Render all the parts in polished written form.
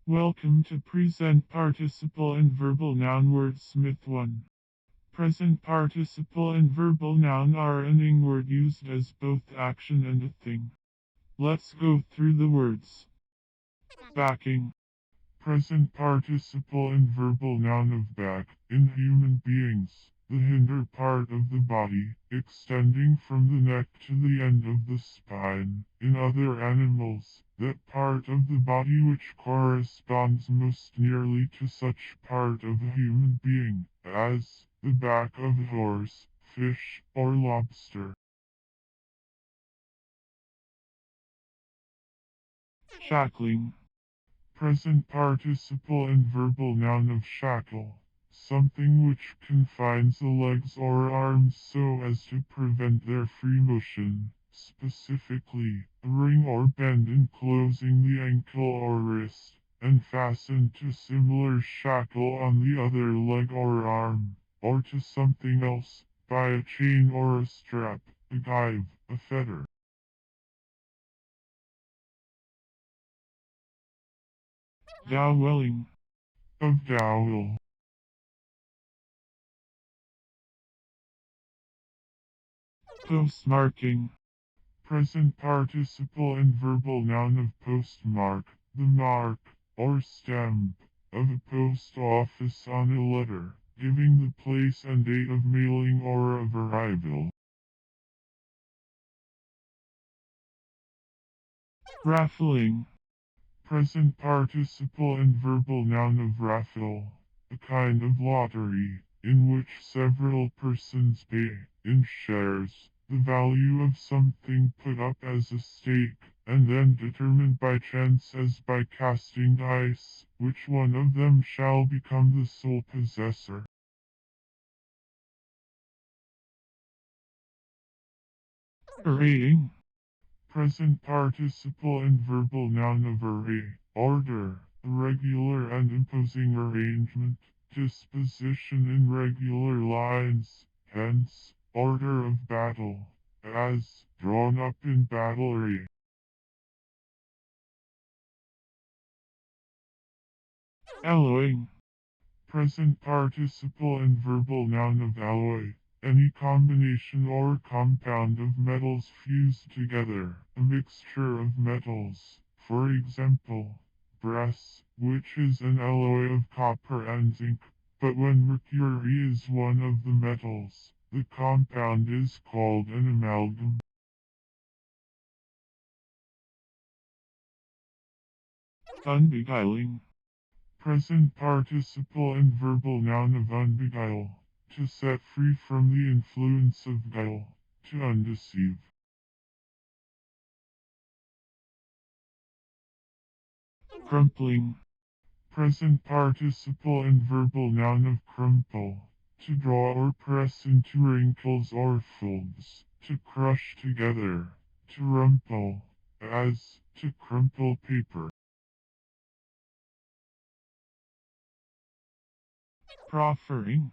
Welcome to Present Participle and Verbal Noun Wordsmith 1. Present participle and verbal noun are an ing word used as both action and a thing. Let's go through the words. Backing. Present participle and verbal noun of back. In human beings, the hinder part of the body, extending from the neck to the end of the spine. In other animals, that part of the body which corresponds most nearly to such part of a human being, as the back of a horse, fish, or lobster. Shackling. Present participle and verbal noun of shackle. Something which confines the legs or arms so as to prevent their free motion. Specifically, a ring or band enclosing the ankle or wrist, and fastened to similar shackle on the other leg or arm, or to something else, by a chain or a strap, a gyve, a fetter. Dowelling. Of Dowel. Postmarking. Present participle and verbal noun of postmark, the mark, or stamp, of a post office on a letter, giving the place and date of mailing or of arrival. Raffling. Present participle and verbal noun of raffle, a kind of lottery, in which several persons pay, in shares, the value of something put up as a stake, and then determined by chance as by casting dice, which one of them shall become the sole possessor. Arraying. Present participle and verbal noun of array, order, a regular and imposing arrangement, disposition in regular lines, hence, order of battle, as, drawn up in battle array. Alloying. Present participle and verbal noun of alloy. Any combination or compound of metals fused together, a mixture of metals. For example, brass, which is an alloy of copper and zinc, but when mercury is one of the metals, the compound is called an amalgam. Unbeguiling. Present participle and verbal noun of unbeguile. To set free from the influence of guile. To undeceive. Crumpling. Present participle and verbal noun of crumple. To draw or press into wrinkles or folds. To crush together. To rumple. As, to crumple paper. Proffering.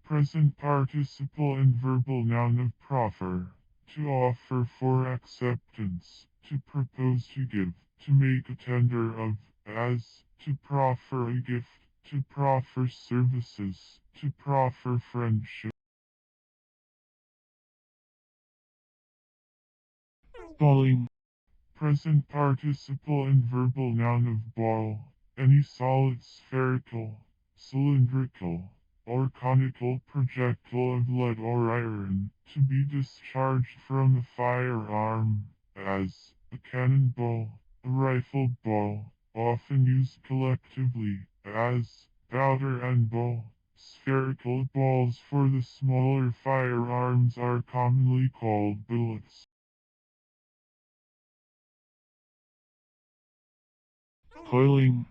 Present participle and verbal noun of proffer. To offer for acceptance. To propose to give. To make a tender of. As, to proffer a gift. To proffer services. To proffer friendship. Balling. Present participle and verbal noun of ball. Any solid spherical, cylindrical, or conical projectile of lead or iron, to be discharged from a firearm, as a cannonball, a rifle ball, often used collectively, as powder and ball. Spherical balls for the smaller firearms are commonly called bullets. Coiling.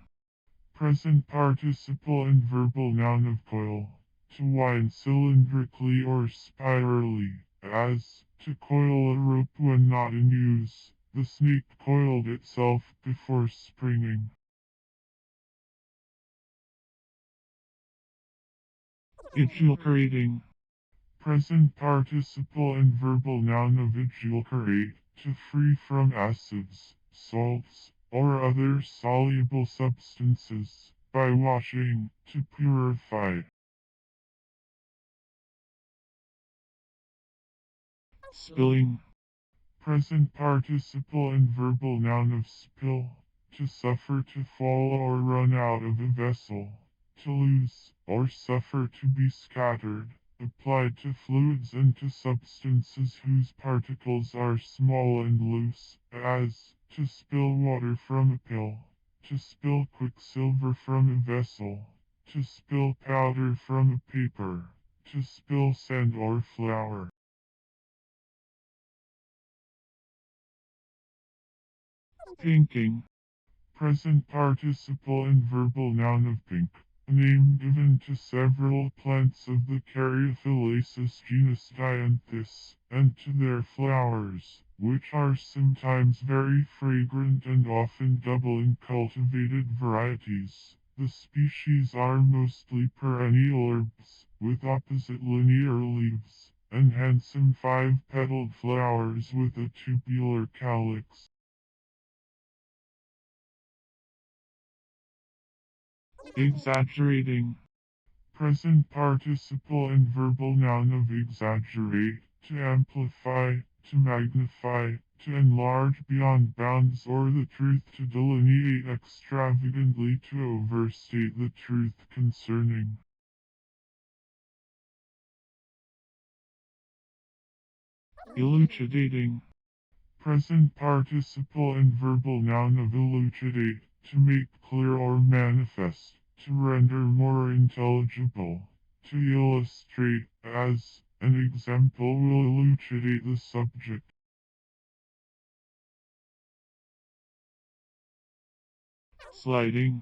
Present participle and verbal noun of coil. To wind cylindrically or spirally, as, to coil a rope when not in use. The snake coiled itself before springing. Edulcorating. Present participle and verbal noun of edulcorate. To free from acids, salts, or other soluble substances by washing to purify. Spilling. Present participle and verbal noun of spill. To suffer to fall or run out of a vessel. To lose or suffer to be scattered. Applied to fluids and to substances whose particles are small and loose, as to spill water from a pill. To spill quicksilver from a vessel. To spill powder from a paper. To spill sand or flour. Pinking. Present participle and verbal noun of pink. A name given to several plants of the Caryophyllaceous genus Dianthus, and to their flowers, which are sometimes very fragrant and often double in cultivated varieties. The species are mostly perennial herbs, with opposite linear leaves, and handsome five-petaled flowers with a tubular calyx. Exaggerating. Present participle and verbal noun of exaggerate, to amplify, to magnify, to enlarge beyond bounds or the truth to delineate extravagantly to overstate the truth concerning. Elucidating. Present participle and verbal noun of elucidate, to make clear or manifest, to render more intelligible, to illustrate, as an example will elucidate the subject. Sliding.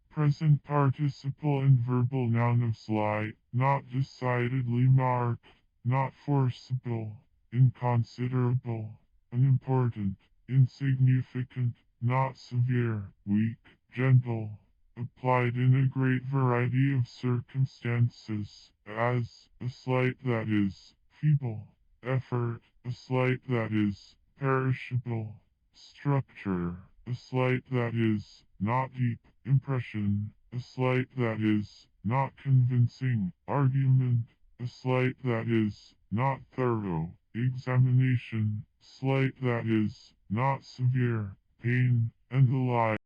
Present participle and verbal noun of slide, not decidedly marked, not forcible, inconsiderable, unimportant, insignificant, not severe, weak, gentle, applied in a great variety of circumstances, as a slight that is feeble, effort, a slight that is perishable, structure, a slight that is not deep, impression, a slight that is not convincing, argument, a slight that is not thorough, examination, slight that is not severe, pain, and the like.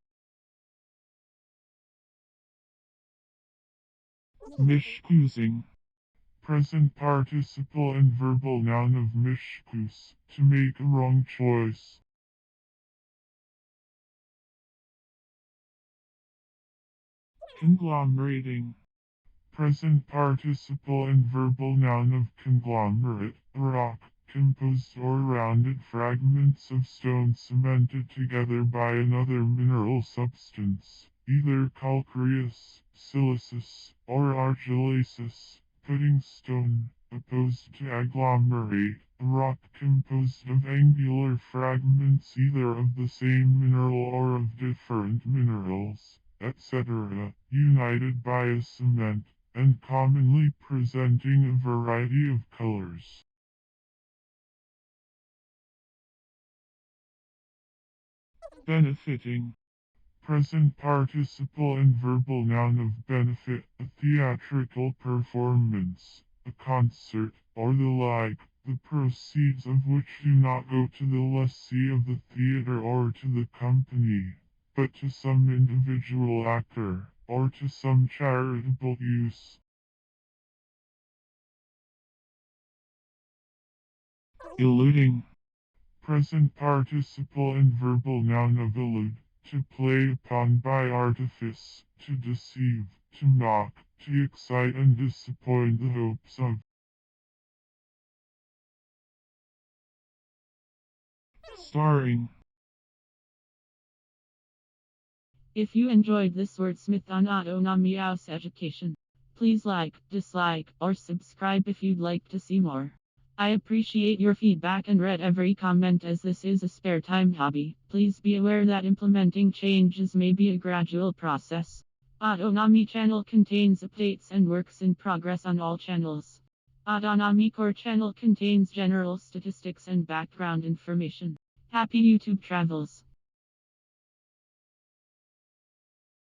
Mishkusing. Present participle and verbal noun of mishkus, to make a wrong choice. Conglomerating. Present participle and verbal noun of conglomerate, a rock, composed or rounded fragments of stone cemented together by another mineral substance, either calcareous, siliceous, or argillaceous, pudding stone, opposed to agglomerate, a rock composed of angular fragments either of the same mineral or of different minerals, etc., united by a cement, and commonly presenting a variety of colors. Benefiting. Present participle and verbal noun of benefit, a theatrical performance, a concert, or the like, the proceeds of which do not go to the lessee of the theater or to the company, but to some individual actor, or to some charitable use. Eluding. Present participle and verbal noun of elude, to play upon by artifice, to deceive, to mock, to excite and disappoint the hopes of. Starring. If you enjoyed this wordsmith on Autonomy House Education, please like, dislike, or subscribe if you'd like to see more. I appreciate your feedback and read every comment as this is a spare time hobby. Please be aware that implementing changes may be a gradual process. Autonomy channel contains updates and works in progress on all channels. Autonomy core channel contains general statistics and background information. Happy YouTube travels!